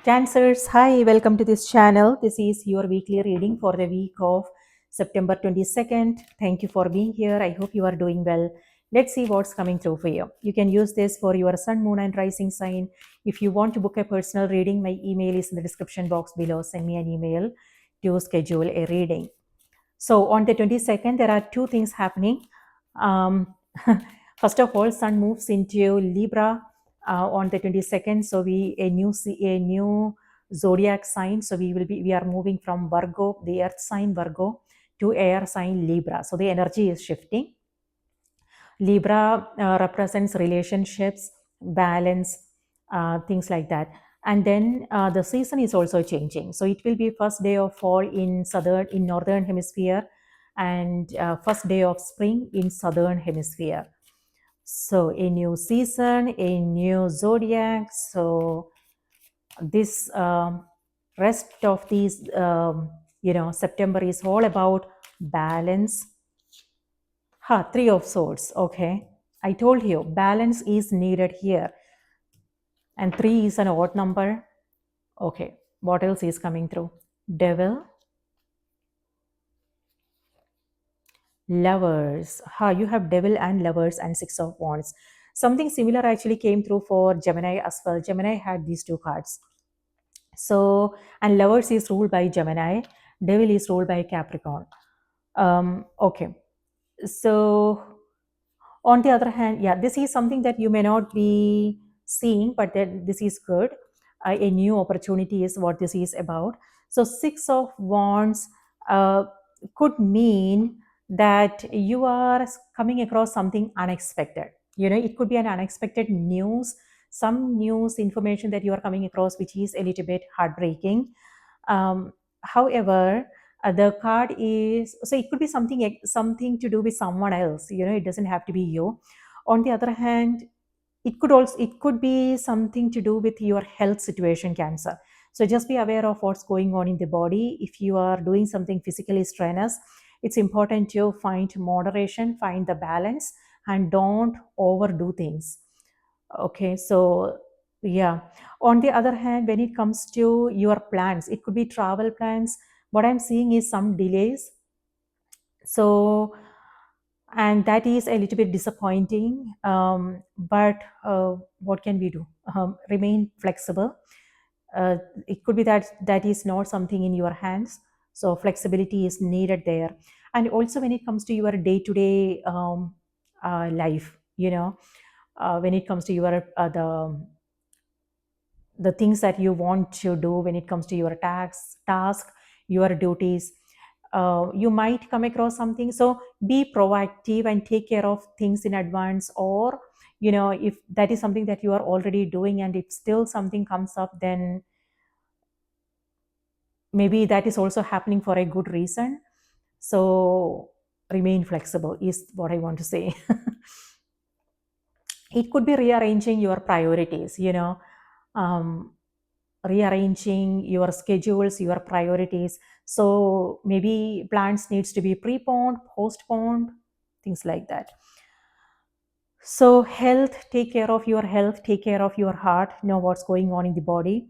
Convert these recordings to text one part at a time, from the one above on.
Cancers, hi, welcome to this channel. This is your weekly reading for the week of September 22nd. Thank you for being here. I hope you are doing well. Let's see what's coming through for you. You can use this for your sun, moon, and rising sign. If you want to book a personal reading, my email is in the description box below. Send me an email to schedule a reading. So on the 22nd, there are two things happening. Um, First of all, Sun moves into Libra on the 22nd. So a new zodiac sign. So we are moving from Virgo, the earth sign Virgo, to air sign Libra. So the energy is shifting. Libra represents relationships, balance, things like that. And then the season is also changing. So it will be first day of fall in northern hemisphere, and first day of spring in southern hemisphere. So a new season, a new zodiac. So this rest of these, September is all about balance. Three of swords. Okay. I told you balance is needed here. And 3 is an odd number. Okay. What else is coming through? Devil. Lovers. You have devil and lovers and 6 of wands. Something similar actually came through for Gemini as well. Gemini had these two cards. So, and lovers is ruled by Gemini. Devil is ruled by Capricorn. Okay. So, on the other hand, yeah, this is something that you may not be seeing, but then this is good. A new opportunity is what this is about. So 6 of wands could mean that you are coming across something unexpected. It could be an unexpected news, some news information that you are coming across, which is a little bit heartbreaking. However, the card is, so it could be something to do with someone else. It doesn't have to be you. On the other hand, it could be something to do with your health situation, Cancer. So just be aware of what's going on in the body. If you are doing something physically strenuous, it's important to find moderation, find the balance, and don't overdo things. Okay, so yeah. On the other hand, when it comes to your plans, it could be travel plans. What I'm seeing is some delays. So, and that is a little bit disappointing. But what can we do? Remain flexible. It could be that is not something in your hands. So flexibility is needed there. And also when it comes to your day-to-day life, when it comes to your the things that you want to do, when it comes to your task, your duties, you might come across something. So be proactive and take care of things in advance. Or if that is something that you are already doing, and if still something comes up, then maybe that is also happening for a good reason. So remain flexible is what I want to say. It could be rearranging your priorities, rearranging your schedules, your priorities. So maybe plans needs to be preponed, postponed, things like that. So health, take care of your health, take care of your heart, know what's going on in the body.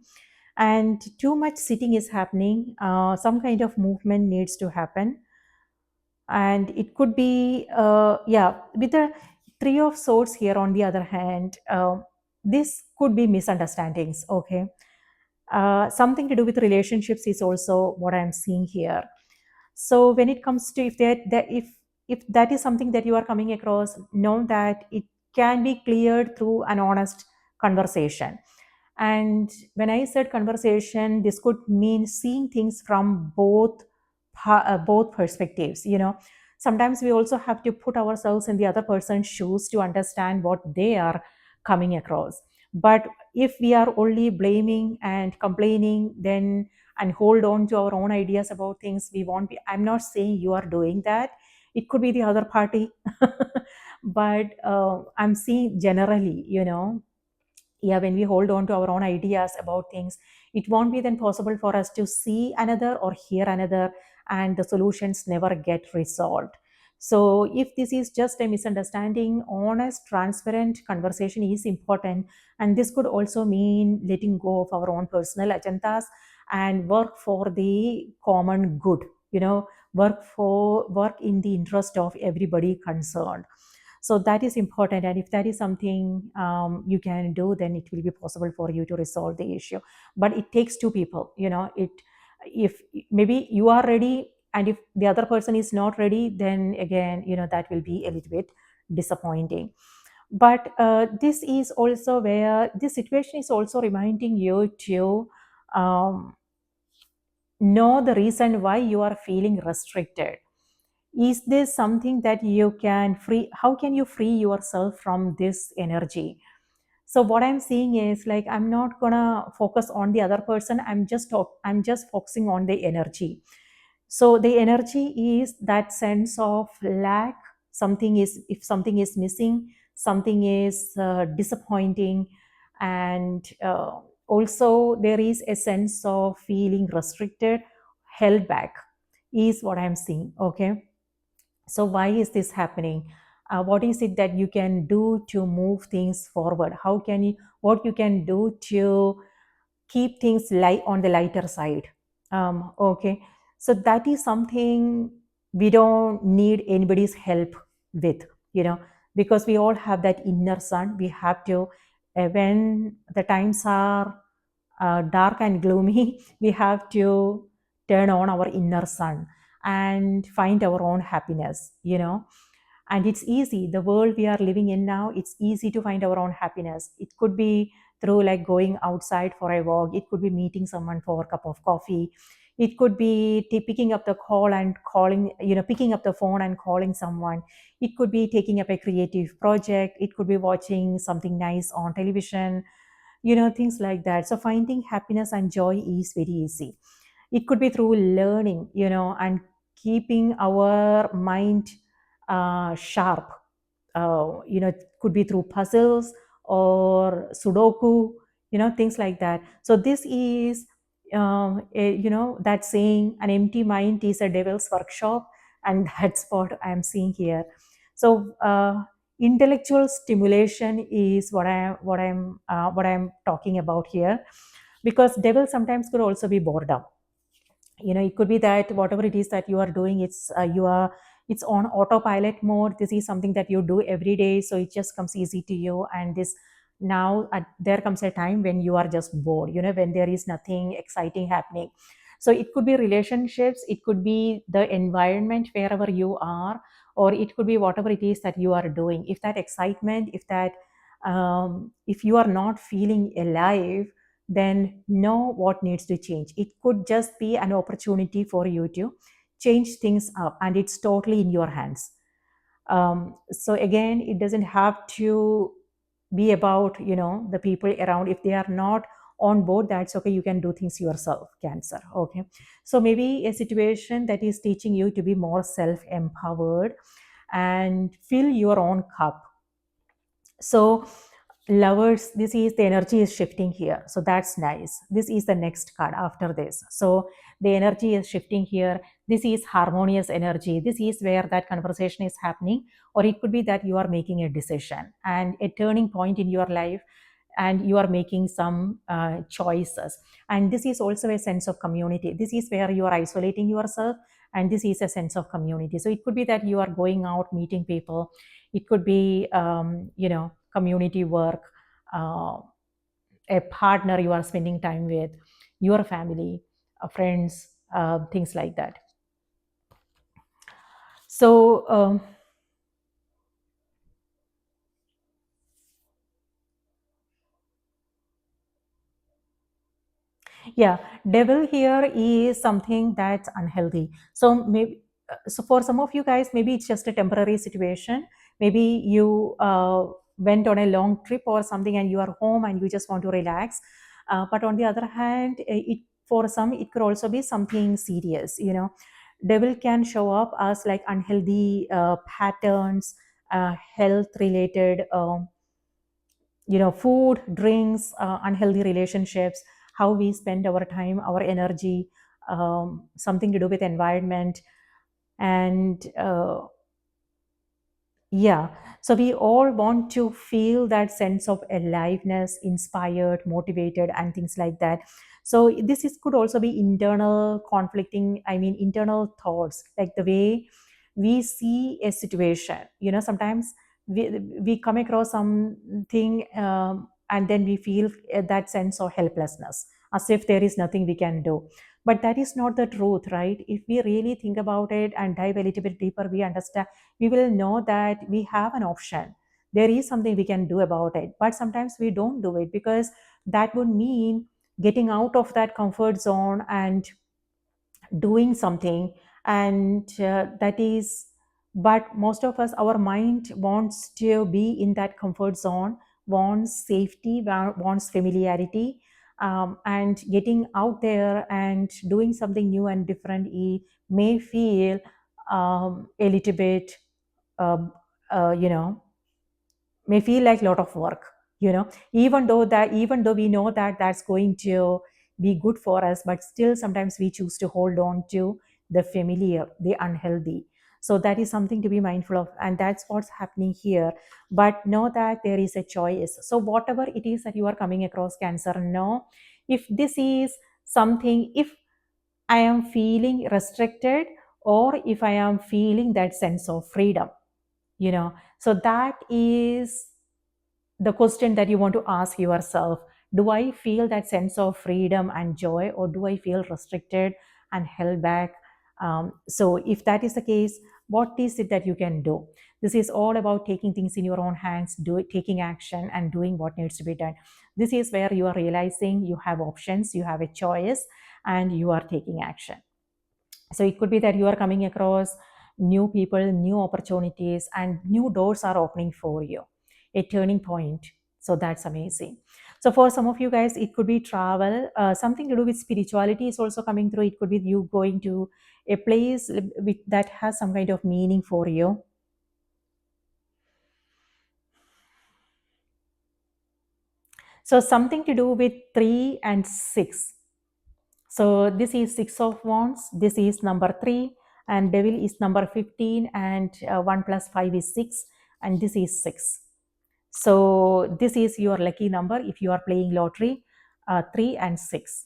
And too much sitting is happening. Some kind of movement needs to happen. And it could be, with the 3 of swords here on the other hand, this could be misunderstandings. Okay. Something to do with relationships is also what I'm seeing here. So when it comes to if that is something that you are coming across, know that it can be cleared through an honest conversation. And when I said conversation, this could mean seeing things from both perspectives. Sometimes we also have to put ourselves in the other person's shoes to understand what they are coming across. But if we are only blaming and complaining, then and hold on to our own ideas about things, we won't be. I'm not saying you are doing that. It could be the other party. But I'm seeing generally, when we hold on to our own ideas about things, it won't be then possible for us to see another or hear another, and the solutions never get resolved. So if this is just a misunderstanding, honest, transparent conversation is important. And this could also mean letting go of our own personal agendas and work for the common good, work in the interest of everybody concerned. So that is important, and if that is something you can do, then it will be possible for you to resolve the issue. But it takes two people, it if maybe you are ready, and if the other person is not ready, then again, that will be a little bit disappointing. But this is also where this situation is also reminding you to know the reason why you are feeling restricted. Is this something that you can free? How can you free yourself from this energy? So what I'm seeing is, like, I'm not gonna focus on the other person, I'm just focusing on the energy. So the energy is that sense of lack. Something is, if something is missing, something is disappointing. And also there is a sense of feeling restricted, held back, is what I'm seeing. Okay, so why is this happening? What is it that you can do to move things forward? How can you, what you can do to keep things light on the lighter side? Okay, so that is something we don't need anybody's help with, because we all have that inner sun. We have to, when the times are dark and gloomy, we have to turn on our inner sun and find our own happiness, and it's easy. The world we are living in now, it's easy to find our own happiness. It could be through, like, going outside for a walk. It could be meeting someone for a cup of coffee. It could be picking up the call and calling, picking up the phone and calling someone. It could be taking up a creative project. It could be watching something nice on television, things like that. So finding happiness and joy is very easy. It could be through learning, and keeping our mind sharp. It could be through puzzles or Sudoku, things like that. So this is, that saying, an empty mind is a devil's workshop, and that's what I'm seeing here. So intellectual stimulation is what I'm talking about here, because devil sometimes could also be boredom. It could be that whatever it is that you are doing, it's on autopilot mode. This is something that you do every day, so it just comes easy to you. And this, now there comes a time when you are just bored, when there is nothing exciting happening. So it could be relationships, it could be the environment wherever you are, or it could be whatever it is that you are doing. If that excitement, if you are not feeling alive, then know what needs to change. It could just be an opportunity for you to change things up, and it's totally in your hands. So again, it doesn't have to be about, the people around. If they are not on board, that's okay. You can do things yourself, Cancer. Okay, so maybe a situation that is teaching you to be more self-empowered and fill your own cup. So lovers, this is, the energy is shifting here, so that's nice. This is the next card after this. So the energy is shifting here. This is harmonious energy. This is where that conversation is happening, or it could be that you are making a decision and a turning point in your life, and you are making some choices. And this is also a sense of community. This is where you are isolating yourself, and this is a sense of community. So it could be that you are going out, meeting people. It could be, community work, uh, a partner you are spending time with, your family, friends, things like that. So yeah, devil here is something that's unhealthy. So maybe, so for some of you guys, maybe it's just a temporary situation. Maybe you went on a long trip or something, and you are home and you just want to relax. But on the other hand, it, for some, it could also be something serious. Devil can show up as like unhealthy patterns, health related, food, drinks, unhealthy relationships, how we spend our time, our energy, something to do with environment. And Yeah, so we all want to feel that sense of aliveness, inspired, motivated, and things like that. So this is could also be internal conflicting, I mean, internal thoughts, like the way we see a situation. You know, sometimes we come across something, and then we feel that sense of helplessness, as if there is nothing we can do. But that is not the truth, right? If we really think about it and dive a little bit deeper, we will know that we have an option. There is something we can do about it, but sometimes we don't do it because that would mean getting out of that comfort zone and doing something. And that is, but most of us, our mind wants to be in that comfort zone, wants safety, wants familiarity. And getting out there and doing something new and different may feel a little bit um, you know, may feel like a lot of work, you know, even though we know that that's going to be good for us, but still sometimes we choose to hold on to the familiar, the unhealthy. So that is something to be mindful of, and that's what's happening here. But know that there is a choice. So whatever it is that you are coming across, Cancer, know if this is something, if I am feeling restricted, or if I am feeling that sense of freedom, you know. So that is the question that you want to ask yourself. Do I feel that sense of freedom and joy, or do I feel restricted and held back? So if that is the case, what is it that you can do? This is all about taking things in your own hands, taking action and doing what needs to be done. This is where you are realizing you have options, you have a choice, and you are taking action. So it could be that you are coming across new people, new opportunities, and new doors are opening for you, a turning point. So that's amazing. So for some of you guys, it could be travel, something to do with spirituality is also coming through. It could be you going to a place that has some kind of meaning for you. So something to do with 3 and 6. So this is Six of Wands, this is number 3, and Devil is number 15, and 1 plus 5 is 6, and this is 6. So this is your lucky number if you are playing lottery, 3 and 6.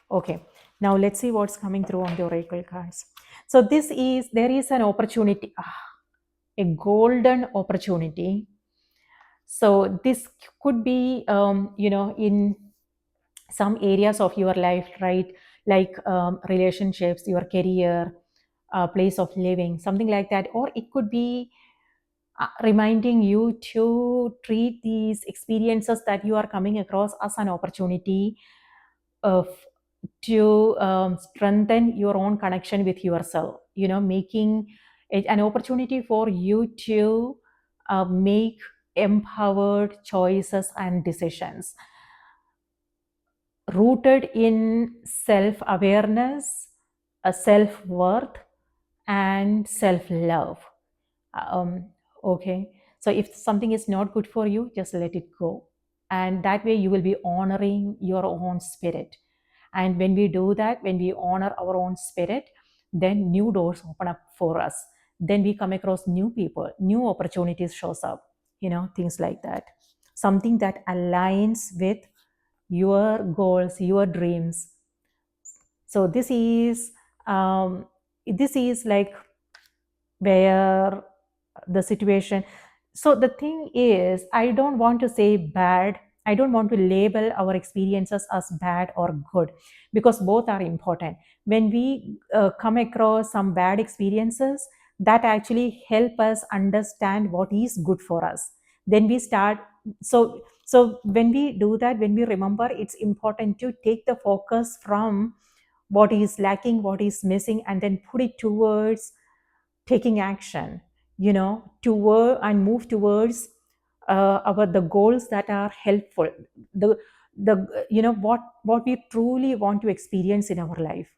Okay, now let's see what's coming through on the oracle cards. So there is an opportunity, a golden opportunity. So this could be, you know, in some areas of your life, right? Like relationships, your career, place of living, something like that. Or it could be reminding you to treat these experiences that you are coming across as an opportunity of to strengthen your own connection with yourself, you know, making it an opportunity for you to make empowered choices and decisions rooted in self awareness, self worth, and self love. Um, okay, so if something is not good for you, just let it go. And that way, you will be honoring your own spirit. And when we do that, when we honor our own spirit, then new doors open up for us. Then we come across new people, new opportunities shows up, you know, things like that. Something that aligns with your goals, your dreams. So this is like where the situation. So the thing is, I don't want to say bad. I don't want to label our experiences as bad or good, because both are important. When we come across some bad experiences, that actually help us understand what is good for us. Then we start. So when we do that, when we remember, it's important to take the focus from what is lacking, what is missing, and then put it towards taking action, you know, toward and move towards our the goals that are helpful, the you know, what we truly want to experience in our life.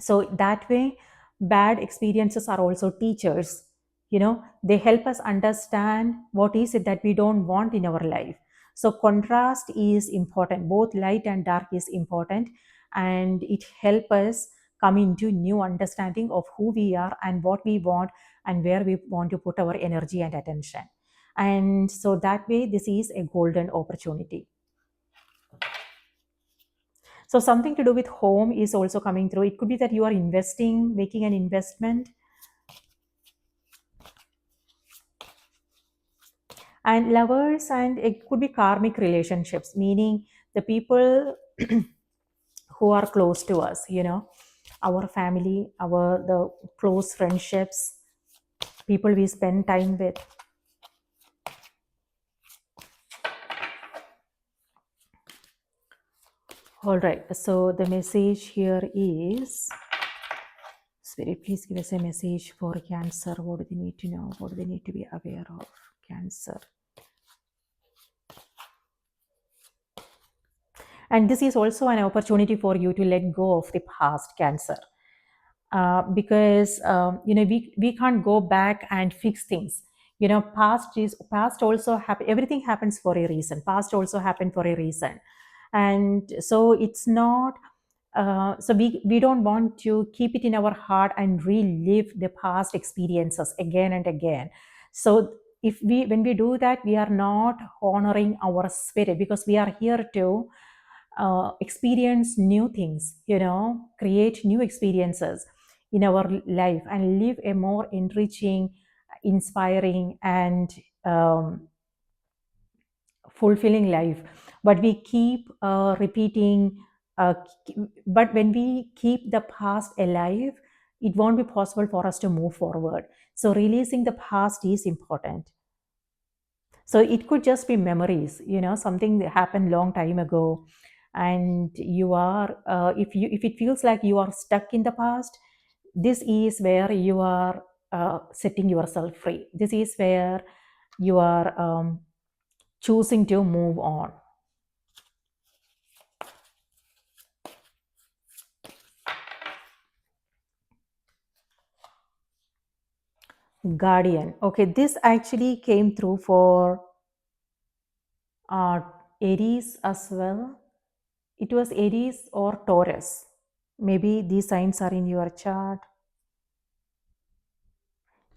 So that way, bad experiences are also teachers. You know, they help us understand what is it that we don't want in our life. So contrast is important, both light and dark is important, and it helps us come into new understanding of who we are and what we want and where we want to put our energy and attention. And so that way, this is a golden opportunity. So something to do with home is also coming through. It could be that you are investing, making an investment. And lovers, and it could be karmic relationships, meaning the people who are close to us, our family, the close friendships, people we spend time with. All right, so the message here is, Spirit, please give us a message for Cancer. What do they need to know? What do they need to be aware of? Cancer. And this is also an opportunity for you to let go of the past, Cancer. Because we can't go back and fix things. Past also happen. Everything happens for a reason. Past also happened for a reason, and so it's not. So we don't want to keep it in our heart and relive the past experiences again and again. So if we when we do that, we are not honoring our spirit, because we are here to experience new things, create new experiences in our life and live a more enriching, inspiring, and um, fulfilling life. But we keep repeating, uh, but when we keep the past alive, it won't be possible for us to move forward. So releasing the past is important. So it could just be memories, something that happened long time ago, and you are, if it feels like you are stuck in the past, this is where you are setting yourself free. This is where you are choosing to move on. Guardian. Okay, this actually came through for uh, Aries as well. It was Aries or Taurus. Maybe these signs are in your chart.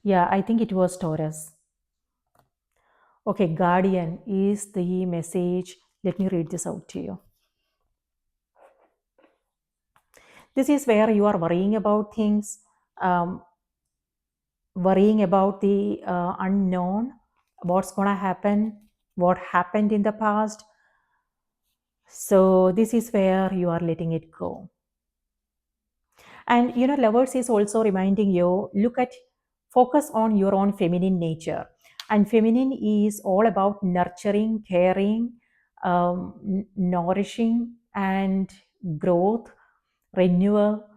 Yeah, I think it was Taurus. Okay, Guardian is the message. Let me read this out to you. This is where you are worrying about things, um, worrying about the unknown, what's going to happen, what happened in the past. So, this is where you are letting it go. And lovers is also reminding you, focus on your own feminine nature. And feminine is all about nurturing, caring, nourishing, and growth, renewal,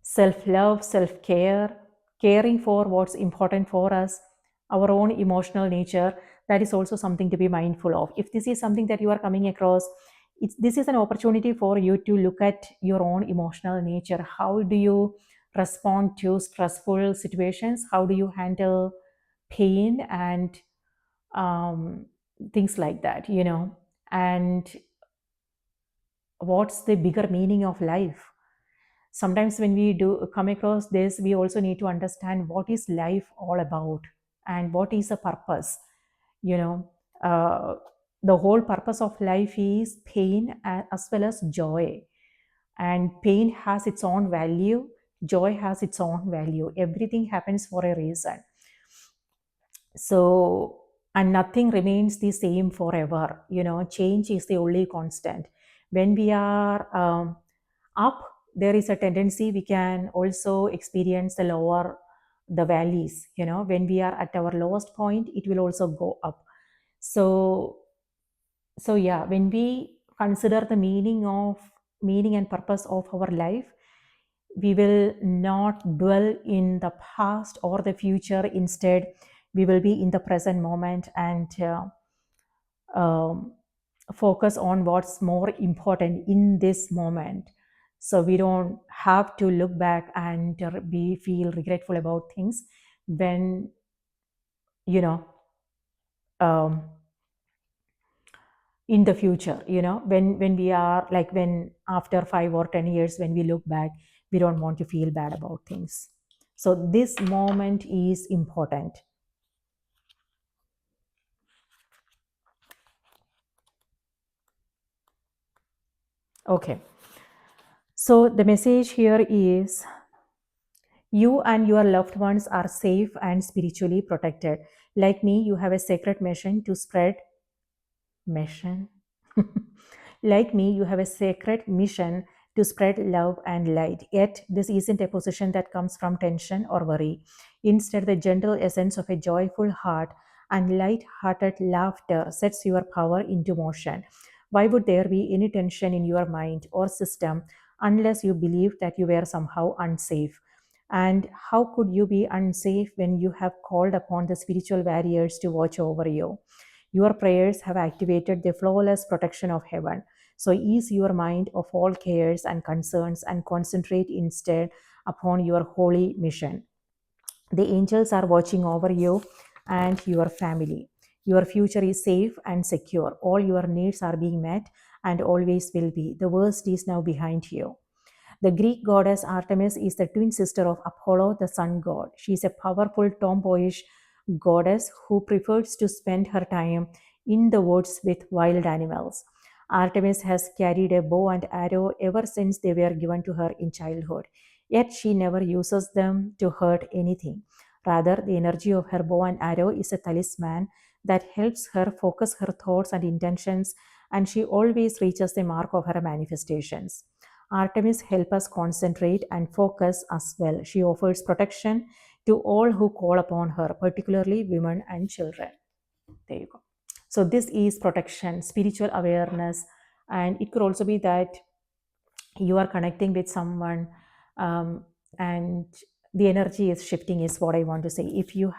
self-love, self-care, caring for what's important for us, our own emotional nature. That is also something to be mindful of. If this is something that you are coming across, this is an opportunity for you to look at your own emotional nature. How do you respond to stressful situations? How do you handle pain and things like that, and what's the bigger meaning of life? Sometimes when we do come across this, we also need to understand what is life all about and what is the purpose. you know uh, the whole purpose of life is pain as well as joy, and pain has its own value, joy has its own value. Everything happens for a reason. So, and nothing remains the same forever. Change is the only constant. When we are up, there is a tendency we can also experience the valleys. When we are at our lowest point, it will also go up. So yeah, when we consider the meaning and purpose of our life, we will not dwell in the past or the future. Instead, we will be in the present moment and um, focus on what's more important in this moment. So we don't have to look back and be feel regretful about things when you know um, in the future, when we are like, when after 5 or 10 years, when we look back, we don't want to feel bad about things. So this moment is important. Okay, so the message here is, you and your loved ones are safe and spiritually protected. Like me, you have a sacred mission to spread mission. Like me, you have a sacred mission to spread love and light. Yet, this isn't a position that comes from tension or worry. Instead, the gentle essence of a joyful heart and light-hearted laughter sets your power into motion. Why would there be any tension in your mind or system unless you believe that you were somehow unsafe? And how could you be unsafe when you have called upon the spiritual warriors to watch over you? Your prayers have activated the flawless protection of heaven. So ease your mind of all cares and concerns and concentrate instead upon your holy mission. The angels are watching over you and your family. Your future is safe and secure. All your needs are being met and always will be. The worst is now behind you. The Greek goddess Artemis is the twin sister of Apollo, the sun god. She is a powerful, tomboyish goddess who prefers to spend her time in the woods with wild animals. Artemis has carried a bow and arrow ever since they were given to her in childhood, yet she never uses them to hurt anything. Rather, the energy of her bow and arrow is a talisman that helps her focus her thoughts and intentions, and she always reaches the mark of her manifestations. Artemis helps us concentrate and focus as well. She offers protection to all who call upon her, particularly women and children. There you go. So, this is protection, spiritual awareness, and it could also be that you are connecting with someone, um, and the energy is shifting, is what I want to say. If you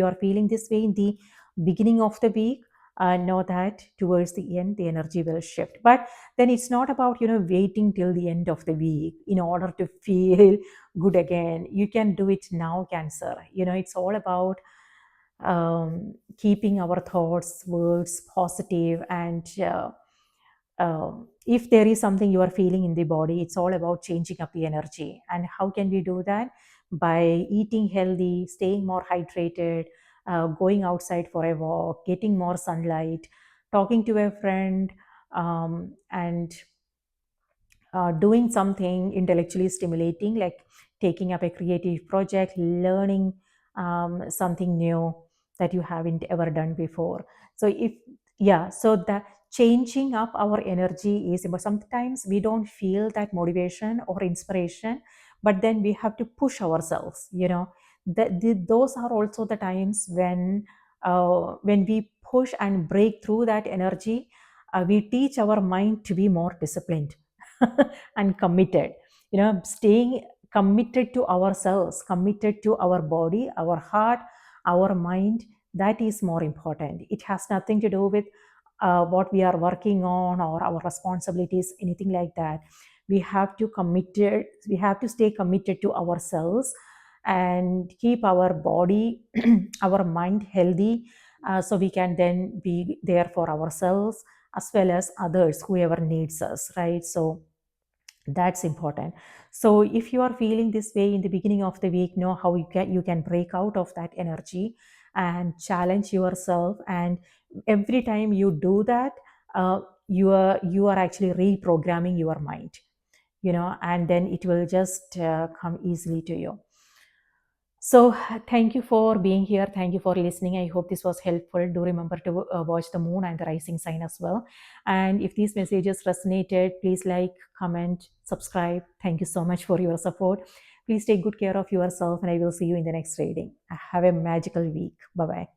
are feeling this way in the beginning of the week, know that towards the end the energy will shift. But then it's not about waiting till the end of the week in order to feel good again. You can do it now, Cancer. It's all about keeping our thoughts, words positive, and if there is something you are feeling in the body, it's all about changing up the energy. And how can we do that? By eating healthy, staying more hydrated, going outside for a walk, getting more sunlight, talking to a friend, and doing something intellectually stimulating, like taking up a creative project, learning something new that you haven't ever done before. So if yeah, so the changing up our energy is, but sometimes we don't feel that motivation or inspiration, but then we have to push ourselves. Those are also the times when we push and break through that energy. We teach our mind to be more disciplined and committed. Staying committed to ourselves, committed to our body, our heart, our mind, that is more important. It has nothing to do with what we are working on or our responsibilities, anything like that. We have to stay committed to ourselves and keep our body our mind healthy, so we can then be there for ourselves as well as others, whoever needs us, right? So that's important. So if you are feeling this way in the beginning of the week, know how you can break out of that energy and challenge yourself. And every time you do that, you are actually reprogramming your mind, and then it will just come easily to you. So, thank you for being here. Thank you for listening. I hope this was helpful. Do remember to watch the moon and the rising sign as well. And if these messages resonated, please like, comment, subscribe. Thank you so much for your support. Please take good care of yourself, and I will see you in the next reading. Have a magical week. Bye bye.